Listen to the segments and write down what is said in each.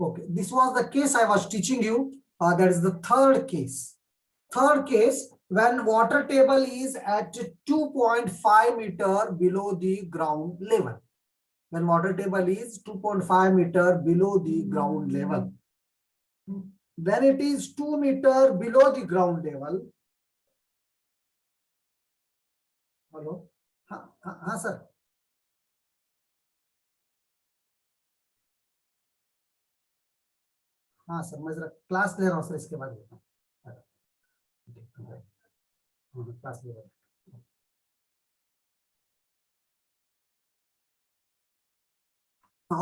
Okay, this was the case I was teaching you. That is the third case. Third case, when water table is at 2.5 meter below the ground level. When water table is 2.5 meter below the ground level. When it is 2 meter below the ground level. Hello? हाँ sir. हाँ sir, मैं जरा class ले रहा हूँ sir, इसके बाद class ले रहा हूँ.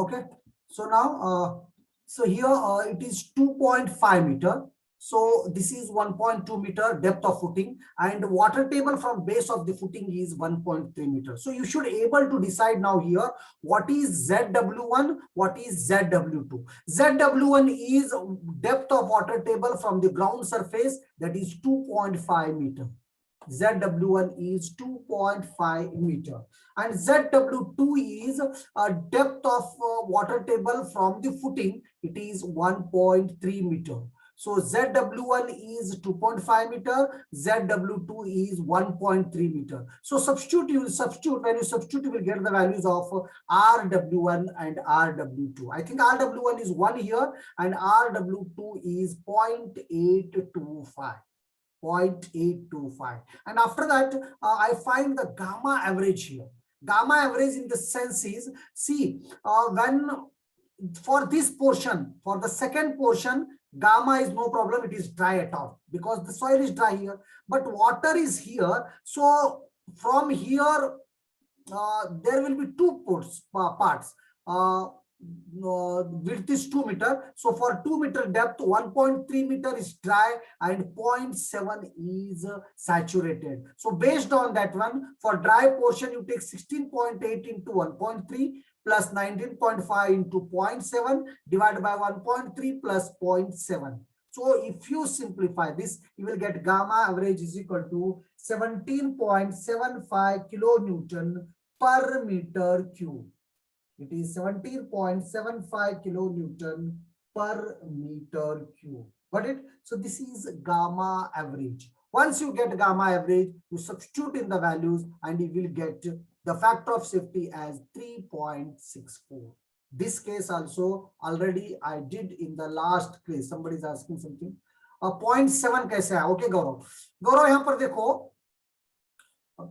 Okay, so now so here it is 2.5 meter. So this is 1.2 meter depth of footing, and water table from base of the footing is 1.3 meter. So you should able to decide now here what is ZW1, what is ZW2. ZW1 is depth of water table from the ground surface, that is 2.5 meter. ZW1 is 2.5 meter, and ZW2 is a depth of water table from the footing, it is 1.3 meter. So ZW1 is 2.5 meter, ZW2 is 1.3 meter. So substitute, you will substitute, when you substitute you will get the values of RW1 and RW2. I think RW1 is 1 here and RW2 is 0.825. 0.825, and after that I find the gamma average here. Gamma average in the sense is, see, when for this portion, for the second portion, gamma is no problem, it is dry at all because the soil is dry here, but water is here. So from here there will be two parts. Width is 2 meter. So for 2 meter depth, 1.3 meter is dry and 0.7 is saturated. So based on that one, for dry portion, you take 16.8 into 1.3 plus 19.5 into 0.7 divided by 1.3 plus 0.7. So if you simplify this, you will get gamma average is equal to 17.75 kilonewton per meter cube. It is 17.75 kilonewton per meter cube. Got it? So this is gamma average. Once you get gamma average, you substitute in the values and you will get the factor of safety as 3.64. This case also already I did in the last case. Somebody is asking something. 0.7 कैसे है? Okay, गौरव. गौरव यहाँ पर देखो.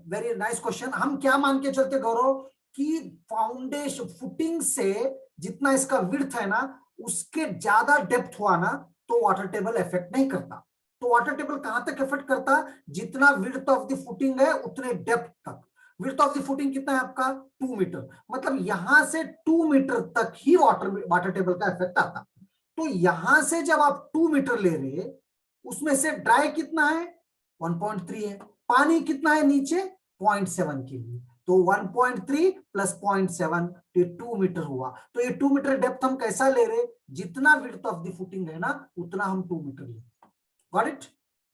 Very nice question. हम क्या मान के चलते गौरव कि फाउंडेशन फुटिंग से जितना इसका विड्थ है ना, उसके ज्यादा डेप्थ हुआ ना तो वाटर टेबल इफेक्ट नहीं करता. तो वाटर टेबल कहां तक इफेक्ट करता? जितना विड्थ ऑफ द फुटिंग है उतने डेप्थ तक. विड्थ ऑफ द फुटिंग कितना है आपका? 2 मीटर. मतलब यहां से 2 मीटर तक ही वाटर टेबल का इफेक्ट आता. तो यहां से जब आप 2 मीटर ले रहे, उसमें से ड्राई कितना है? 1.3 है. पानी कितना है नीचे? 0.7 के लिए. तो 1.3 प्लस 0.7 ये 2 मीटर हुआ. तो ये 2 मीटर डेप्थ हम कैसा ले रहे? जितना विड्थ ऑफ द फुटिंग है ना उतना हम 2 मीटर लेते. Got it?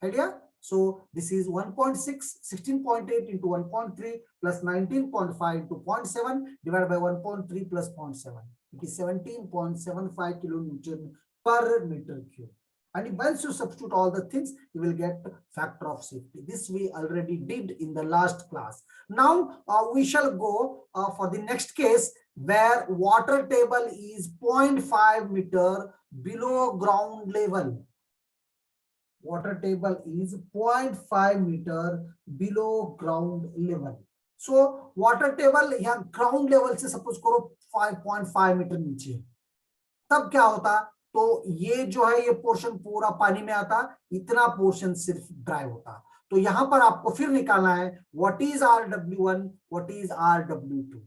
Idea? So this is 1.6, 16.8 into 1.3 plus 19.5 into 0.7 divided by 1.3 plus 0.7. It is 17.75 kilonewton per meter cube. And once you substitute all the things, you will get factor of safety. This we already did in the last class. Now we shall go for the next case where water table is 0.5 meter below ground level. Water table is 0.5 meter below ground level. So water table यहाँ ground level से suppose करो 5.5 metre नीचे, तब क्या होता? तो ये जो है ये पोर्शन पूरा पानी में आता, इतना पोर्शन सिर्फ ड्राई होता. तो यहां पर आपको फिर निकालना है what is RW1, what is RW2.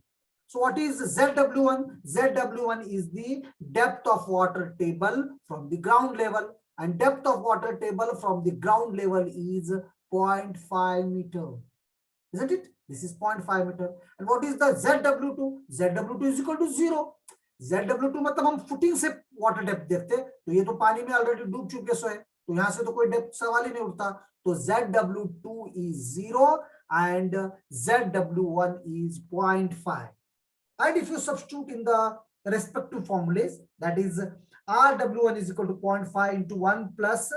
So what is ZW1? ZW1 is the depth of water table from the ground level, and depth of water table from the ground level is 0.5 meter. Isn't it? This is 0.5 meter. And what is the ZW2? ZW2 is equal to 0. ZW2 मतलब हम footing से water depth देखते, तो ये तो पानी में already डूब चुके सो है, तो यहां से तो कोई डेप्थ सवाल ही नहीं उठता. तो ZW2 is 0 and ZW1 is 0.5. And if you substitute in the respective formulas. That is RW1 is equal to 0.5 into 1 plus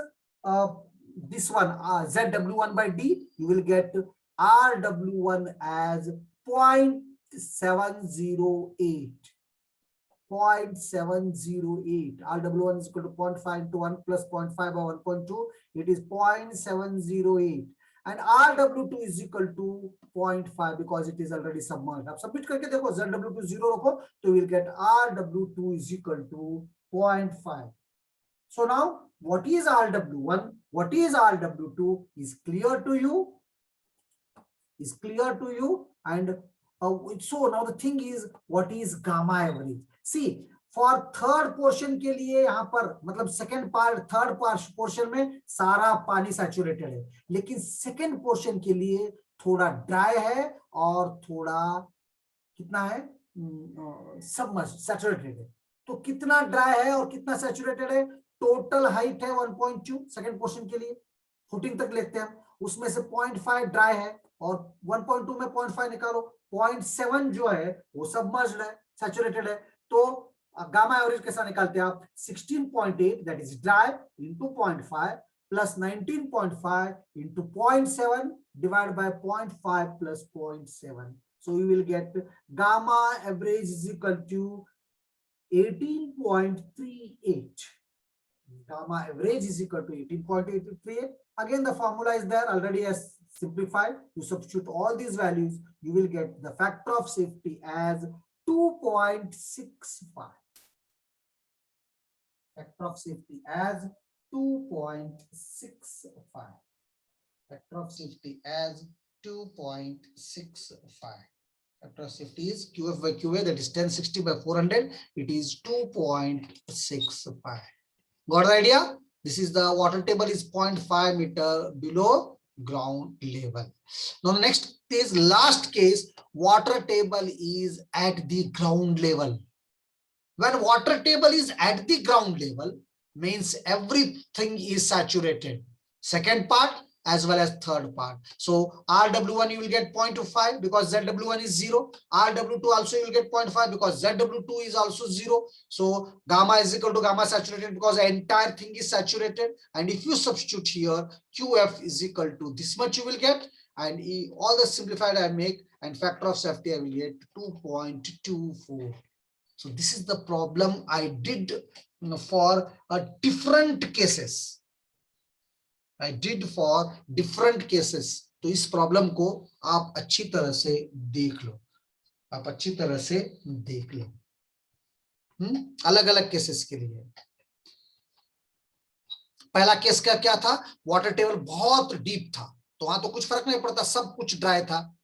this one ZW1 by D. You will get RW1 as 0.708. 0.708. RW1 is equal to 0.5 into 1 plus 0.5 by 1.2. It is 0.708. And RW2 is equal to 0.5 because it is already submerged. Now submit करके देखो ZW2 0 रखो तो you will get RW2 is equal to 0.5. So now what is RW1? What is RW2 is clear to you. Is clear to you. And so now the thing is, what is gamma average? See, for third portion के लिए यहाँ पर मतलब second part third portion में सारा पानी saturated है, लेकिन second portion के लिए थोड़ा ड्राई है और थोड़ा कितना है सबमर्ज्ड सैचुरेटेड है. तो कितना ड्राई है और कितना सैचुरेटेड है? टोटल हाइट है 1.2 सेकंड पोर्शन के लिए, फुटिंग तक लेते हैं, उसमें से 0.5 ड्राई है और 1.2 में 0.5 निकालो, 0.7 जो है वो सबमर्ज्ड है, सैचुरेटेड है. तो गामा एवरेज कैसा निकालते हैं आप? 16.8 that is dry into 0.5 plus 19.5 into 0.7 divide by 0.5 plus 0.7. So you will get gamma average is equal to 18.38. Gamma average is equal to 18.838. Again, the formula is there already as simplified. You substitute all these values, you will get the factor of safety as 2.65. Factor of safety as 2.65. Factor of safety as 2.65. Factor of safety is QF by QA, that is 1060 by 400. It is 2.65. Got the idea? This is the water table is 0.5 meter below ground level. Now the next is last case. Water table is at the ground level. When water table is at the ground level, means everything is saturated. Second part as well as third part. So RW1 you will get 0.25 because ZW1 is 0. RW2 also you will get 0.5 because ZW2 is also 0. So gamma is equal to gamma saturated because the entire thing is saturated. And if you substitute here, QF is equal to this much you will get. And all the simplified I make and factor of safety I will get 2.24. So this is the problem I did for different cases. I did for different cases. तो इस problem को आप अच्छी तरह से देख लो, आप अच्छी तरह से देख लो. अलग अलग केसेस के लिए. पहला केस का क्या था? वाटर टेबल बहुत डीप था तो वहां तो कुछ फर्क नहीं पड़ता, सब कुछ ड्राई था.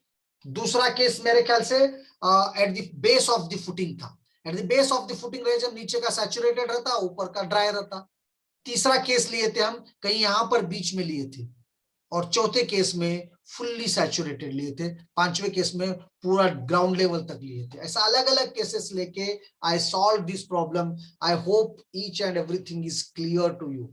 दूसरा केस मेरे ख्याल से at the base of the footing था. At the base of the footing रहे जब नीचे का सैचुरेटेड रहता, ऊपर का ड्राई रहता. तीसरा केस लिए थे हम कहीं यहां पर बीच में लिए थे और चौथे केस में फुल्ली सैचुरेटेड लिए थे. पांचवें केस में पूरा ग्राउंड लेवल तक लिए थे. ऐसा अलग अलग केसेस लेके I solve this problem. I hope each and everything is clear to you.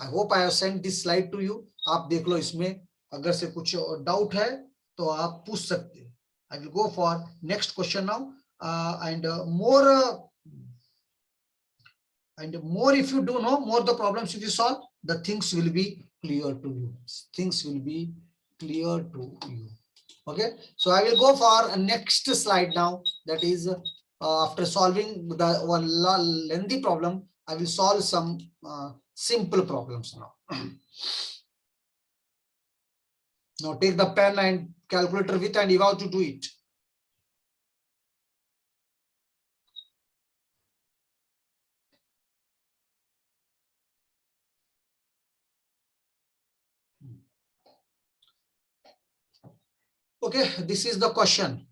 I hope I have sent this slide to you. आप देख लो, इसमें अगर से कुछ डाउट है तो आप पूछ सकते हैं. I will go for next question now and more if you do know, more the problems if you solve, the things will be clear to you. Things will be clear to you. Okay, so I will go for a next slide now. That is after solving the one lengthy problem, I will solve some simple problems now. Now take the pen and calculator with and you have to do it. Okay, this is the question.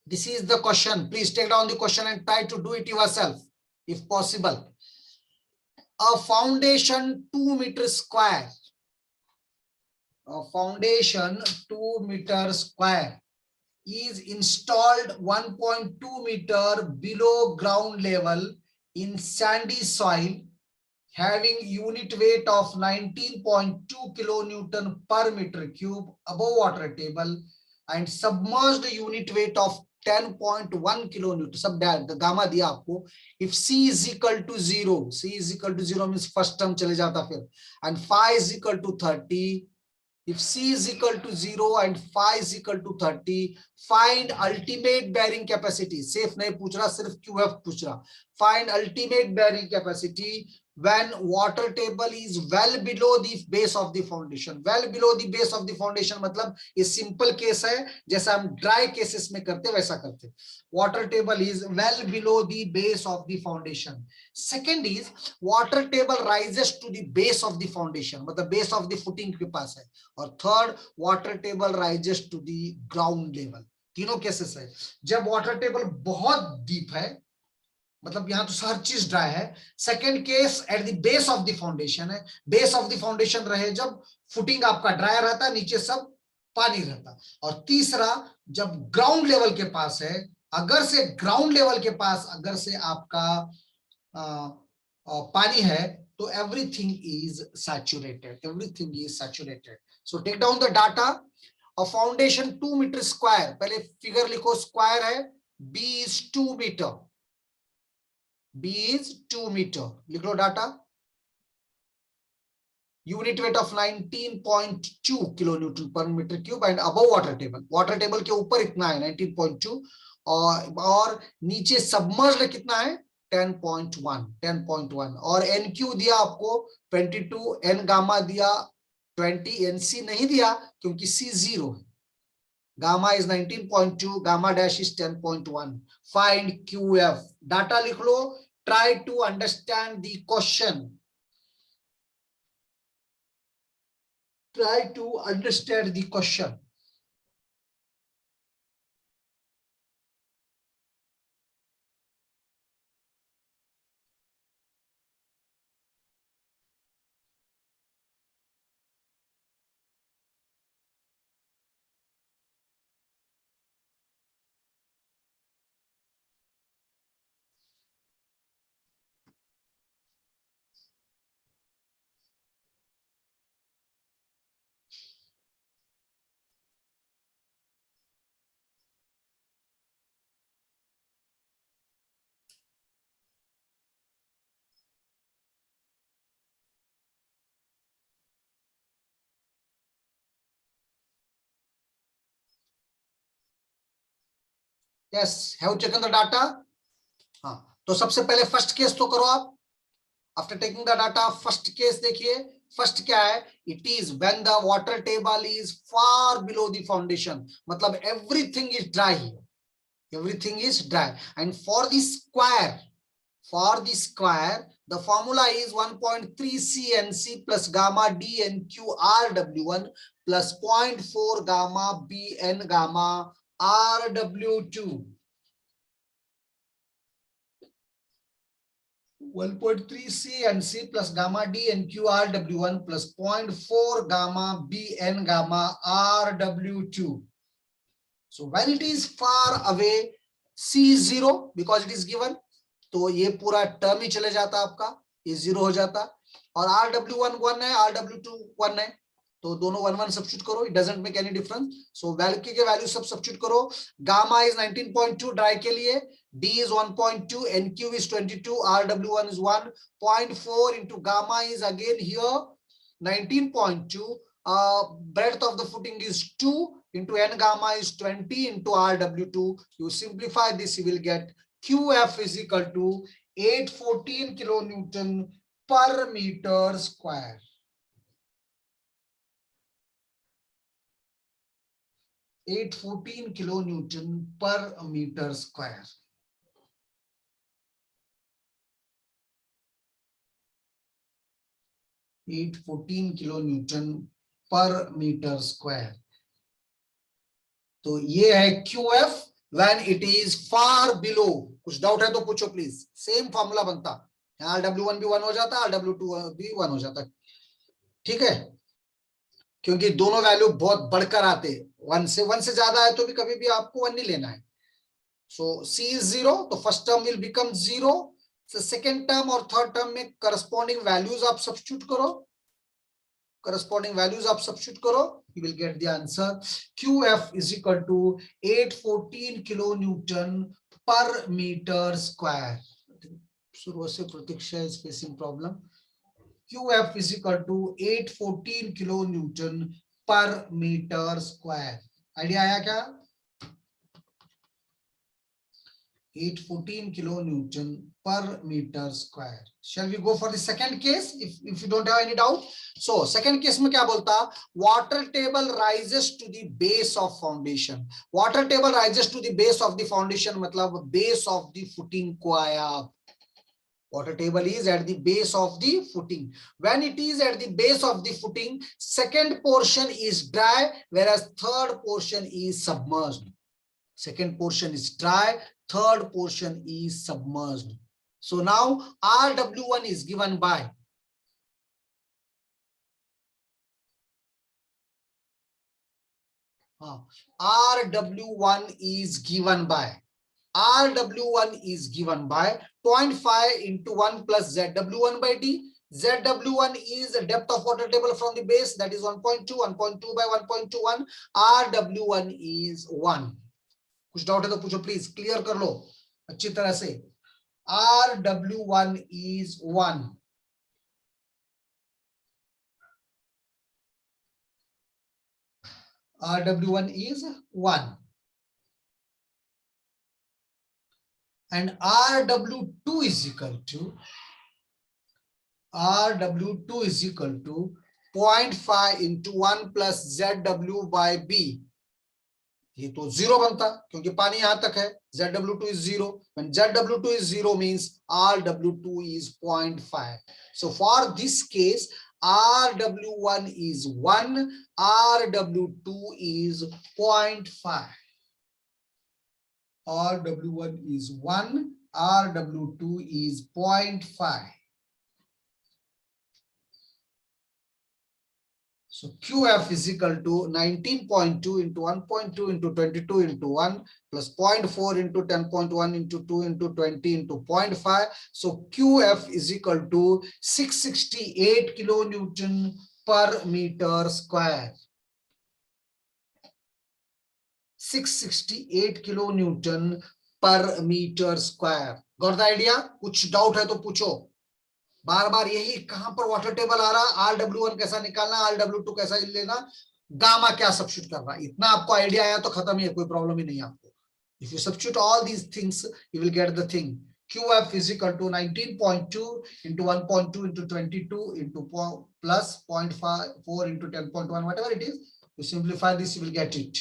This is the question. Please take down the question and try to do it yourself if possible. a foundation 2 meter square, a foundation 2 meter square is installed 1.2 meter below ground level in sandy soil having unit weight of 19.2 kilonewton per meter cube above water table and submerged unit weight of 10.1 kilonewton. सब gamma दिया आपको. If C is equal to 0, C is equal to 0 means first term चले जाता फिर, and phi is equal to 30. If C is equal to 0 and phi is equal to 30, find ultimate bearing capacity. Safe नहीं पूछ रहा, सिर्फ QF पूछ रहा. Find ultimate bearing capacity when water table is well below the base of the foundation. Well below the base of the foundation मतलब ये simple case है, जैसा हम dry cases में करते वैसा करते. Water table is well below the base of the foundation. Second is water table rises to the base of the foundation, मतलब base of the footing के पास है. और third water table rises to the ground level. तीनों cases है. जब water table बहुत deep है, मतलब यहां तो हर चीज ड्राई है. Second case at the base of the foundation है. बेस ऑफ द फाउंडेशन रहे जब फुटिंग आपका ड्राई रहता है, नीचे सब पानी रहता. और तीसरा जब ग्राउंड लेवल के पास है, अगर से ग्राउंड लेवल के पास अगर से आपका पानी है तो everything is saturated. Everything is saturated. So take down the data. A foundation 2 meter square. पहले फिगर लिखो, स्क्वायर है. B is 2 meter. B is 2 meter. लिख लो data. Unit weight of 19.2 kilonewton per meter cube and above water table. Water table के ऊपर इतना है 19.2 और नीचे सबमर्ज्ड कितना है 10.1 और NQ दिया आपको 22, N गामा दिया 20, NC नहीं दिया क्योंकि C 0 है. Gamma is 19.2, gamma dash is 10.1. Find QF. Data लिख लो. Try to understand the question. Try to understand the question. Yes, have you taken the data? हाँ, तो सबसे पहले फर्स्ट केस तो करो आप. After taking the data first case देखिए. First क्या है? It is when the water table is far below the foundation, मतलब everything is dry here. Everything is dry. And for the square, the formula is 1.3 CNC plus gamma DNQ RW1 plus 0.4 gamma BN gamma RW2. 1.3 CNC plus gamma DNQ RW1 plus 0.4 gamma BN gamma RW2. So when it is far away, C is 0 because it is given. तो ये पूरा term ही चले जाता आपका, ये 0 हो जाता. और RW1 1 है, RW2 1 है, तो दोनों 1 1 सब्स्टिट्यूट करो. It doesn't make any difference. So value के वैल्यू सब सब्स्टिट्यूट करो. गामा इज 19.2 ड्राई के लिए, D is 1.2, NQ is 22, RW1 is 1. 0.4 into gamma is again here 19.2. Breadth of the footing is 2 into N gamma is 20 into RW2. You simplify this, you will get QF is equal to 814 kilonewton per meter square. 814 kilonewton per meter square. (814 kilonewton per meter square. तो ये है QF when it is far below. कुछ doubt है तो पूछो please. Same formula बनता RW1 भी 1 हो जाता, RW2 भी 1 हो जाता, ठीक है, क्योंकि दोनों वैल्यू बहुत बढ़कर आते, 1 से ज्यादा है तो भी कभी भी आपको 1 नहीं लेना है। सो C is 0, तो first term will become 0, second term और थर्ड टर्म में करस्पॉन्डिंग वैल्यूज आप सब्स्टिट्यूट करो, you will get the answer. QF is equal to 814 kilonewton per meter square. शुरू से प्रतीक्षा is facing problem. QF is equal to 814 kilonewton per meter square. Idea आया क्या? 814 kilonewton per meter square. Shall we go for the second case if you don't have any doubt? So second case में क्या बोलता? Water table rises to the base of foundation. Water table rises to the base of the foundation मतलब base of the footing को आया. Water table is at the base of the footing. When it is at the base of the footing, second portion is dry whereas third portion is submerged. Second portion is dry, third portion is submerged. So now RW1 is given by RW1 is given by 0.5 into 1 plus ZW1 by D. ZW1 is the depth of water table from the base, that is 1.2, 1.2 by 1.21. RW1 is 1. कुछ doubt है तो पूछो please, clear कर लो अच्छी तरह से. RW1 is 1. RW1 is 1. And RW2 is equal to 0.5 into 1 plus ZW by B. ये तो 0 बनता क्योंकि पानी यहां तक है. ZW2 is 0. When ZW2 is 0 means RW2 is 0.5. So for this case, RW1 is 1, RW2 is 0.5. RW1 is 1, RW2 is 0.5. So QF is equal to 19.2 into 1.2 into 22 into 1 plus 0.4 into 10.1 into 2 into 20 into 0.5. So QF is equal to 668 kilonewton per meter square. 668 kilonewton per meter square. Got the idea? कुछ doubt है तो पूछो. बार बार यही कहां पर water table आ रहा, RW1 कैसा निकालना, RW2 कैसा लेना, गामा क्या सब्स्टिट्यूट करना, इतना आपको आइडिया आया तो खत्म ही है, कोई प्रॉब्लम ही नहीं है आपको. If you substitute all these things you will get the thing. QF is equal to 19.2 into 1.2 into 22 into plus 0.4 into 10.1, whatever it is. You simplify this, you will get it.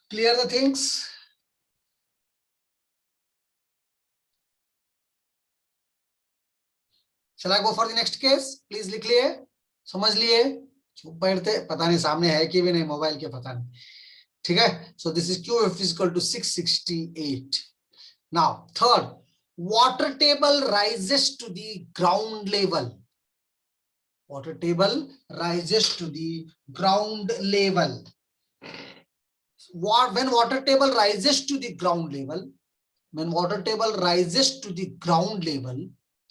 Clear the things? Shall I go for the next case? Please लिख लिए, समझ लिए, चुप बैठते, पता नहीं सामने है कि भी नहीं, मोबाइल के पता नहीं, ठीक है. So this is QF is equal to 668. Now third, water table rises to the ground level. Water table rises to the ground level. When water table rises to the ground level, when water table rises to the ground level,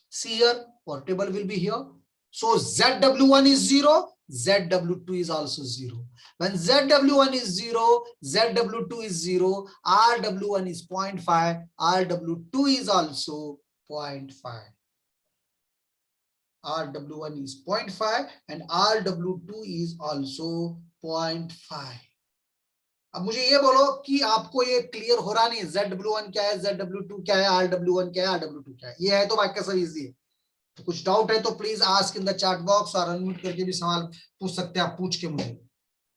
see here, water table will be here. So ZW1 is 0, ZW2 is also 0. When ZW1 is 0, ZW2 is 0, RW1 is 0.5, RW2 is also 0.5. RW1 is 0.5 and RW2 is also 0.5. अब मुझे ये बोलो कि आपको ये clear हो रहा नहीं, ZW1 क्या है, ZW2 क्या है, RW1 क्या है, RW2 क्या है, ये है तो वाक्य सब इजी है. तो कुछ डाउट है तो please ask in the chat box, और अनम्यूट करके भी सवाल पूछ सकते हैं आप, पूछ के मुझे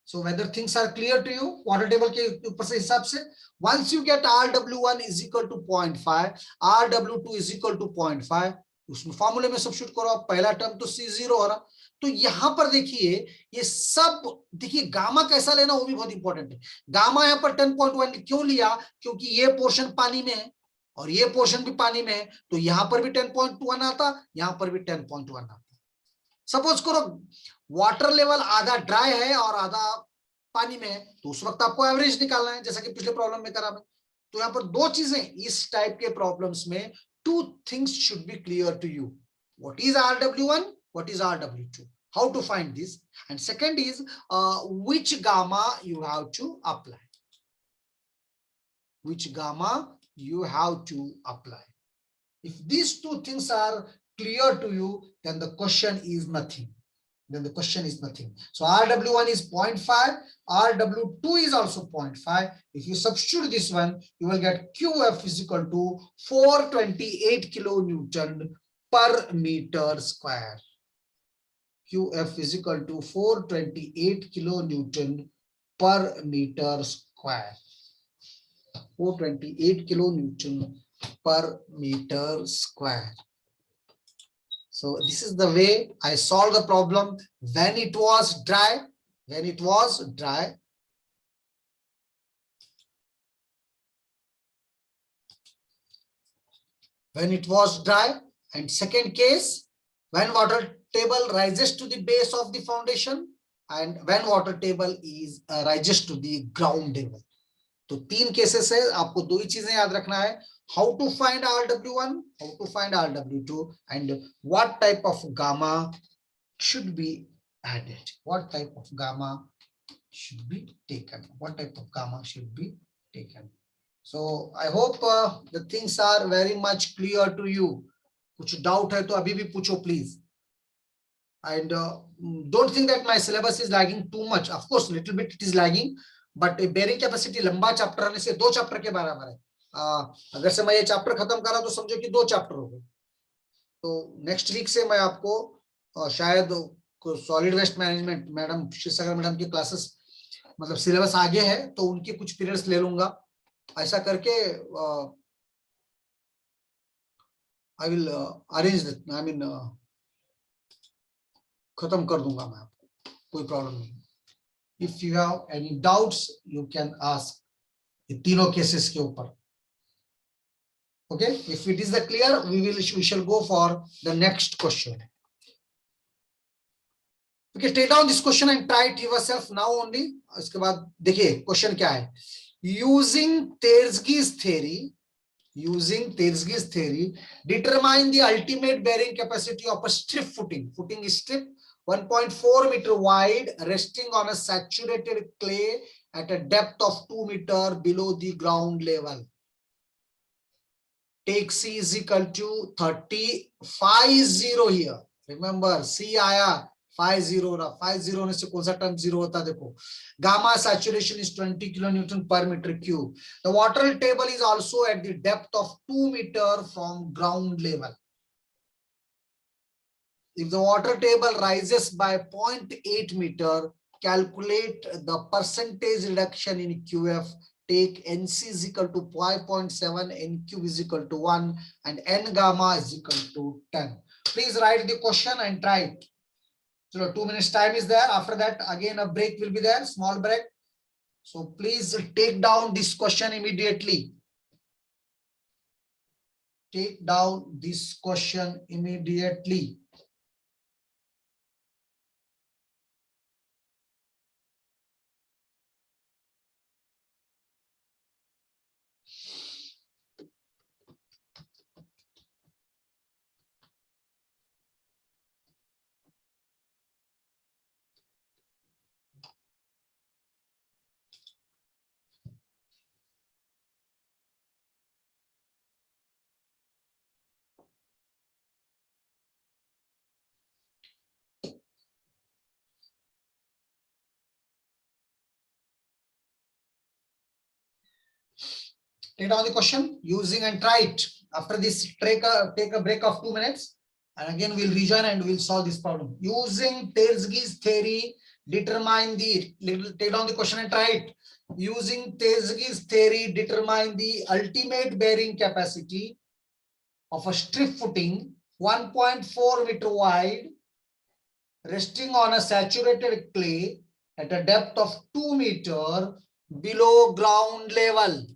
So whether things are clear to you, water table के ऊपर से हिसाब से, once you get RW1 is equal to 0.5, RW2 is equal to 0.5, उसमें फॉर्मूले में सब्स्टिट्यूट करो आप, पहला टर्म तो C0 हो रहा। तो यहां पर देखिए ये सब, देखिए गामा कैसा लेना वो भी बहुत इंपॉर्टेंट है। गामा यहाँ पर 10.1 क्यों लिया, क्योंकि ये पोर्शन पानी में है और ये पोर्शन भी पानी में है, तो यहां पर भी 10.1 आता, यहां पर भी 10.1 आता। सपोज करो वाटर लेवल आधा ड्राई है और आधा पानी में है, तो उस वक्त आपको एवरेज निकालना है, जैसा कि पिछले प्रॉब्लम में करा मैं। तो यहाँ पर दो चीजें इस टाइप के प्रॉब्लम्स में, two things should be clear to you. What is RW1? What is RW2? How to find this? And second is which gamma you have to apply. Which gamma you have to apply. If these two things are clear to you, then the question is nothing. Then the question is nothing. So RW1 is 0.5, RW2 is also 0.5. If you substitute this one, you will get QF is equal to 428 kilonewton per meter square. QF is equal to 428 kilonewton per meter square. 428 kilonewton per meter square. So this is the way I solved the problem when it was dry. When it was dry, and second case, when water table rises to the base of the foundation, and when water table is rises to the ground level. तो तीन cases है, आपको दो ही चीजें याद रखना है, how to find RW1, how to find RW2, and what type of gamma should be added, what type of gamma should be taken, what type of gamma should be taken. So I hope the things are very much clear to you. कुछ doubt है तो अभी भी पूछो please. And don't think that my syllabus is lagging too much. Of course, little bit it is lagging, but bearing capacity लंबा chapter आने से दो चैप्टर के बराबर है। अगर से मैं ये चैप्टर खत्म करा तो समझो कि दो चैप्टर हो गए। तो नेक्स्ट वीक से मैं आपको शायद solid waste management madam Shivsagar madam की क्लासेस, मतलब सिलेबस आगे है तो उनके कुछ पीरियड्स ले लूंगा, ऐसा करके I will arrange, I mean खत्म कर दूंगा मैं आपको, कोई प्रॉब्लम नहीं। If you have any doubts you can ask, ये तीनों केसेस के ऊपर। Okay, if it is clear, we shall go for the next question. Okay, take down this question and try it yourself now only. इसके बाद देखिए question क्या है। Using Terzki's theory, determine the ultimate bearing capacity of a strip footing. Footing is strip 1.4 meter wide, resting on a saturated clay at a depth of 2 meter below the ground level. Take C is equal to 30, 50 here. Remember C आया 50 रहा, 50 होने से कौन सा term 0 होता देखो। Gamma saturation is 20 kilonewton per meter cube. The water table is also at the depth of 2 meter from ground level. If the water table rises by 0.8 meter, calculate the percentage reduction in QF. Take NC is equal to 5.7, NQ is equal to 1, and N gamma is equal to 10. Please write the question and try it. So 2 minutes time is there. After that, again a break will be there, small break. So please take down this question immediately. Take down this question immediately. Take down the question using and try it. After this, take a break of 2 minutes, and again we'll rejoin and we'll solve this problem. Using Terzki's theory, Determine the, take down the question and try it. Using Tesley's theory, determine the ultimate bearing capacity of a strip footing 1.4 meter wide resting on a saturated clay at a depth of 2 meter below ground level.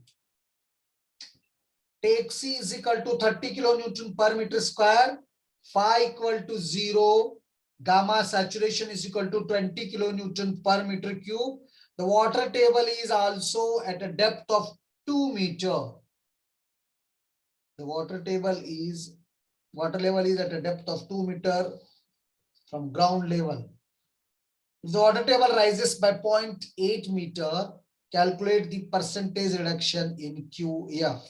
Take C is equal to 30 kilonewton per meter square, phi equal to 0, gamma saturation is equal to 20 kilonewton per meter cube. The water table is also at a depth of 2 meter. The water level is at a depth of 2 meter from ground level. If the water table rises by 0.8 meter, calculate the percentage reduction in QF.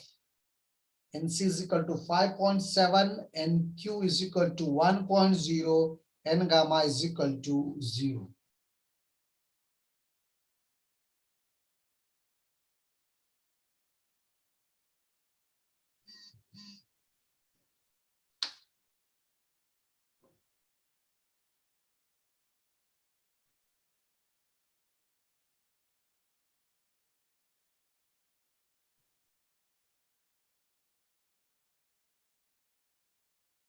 NC is equal to 5.7, NQ is equal to 1.0, N gamma is equal to 0.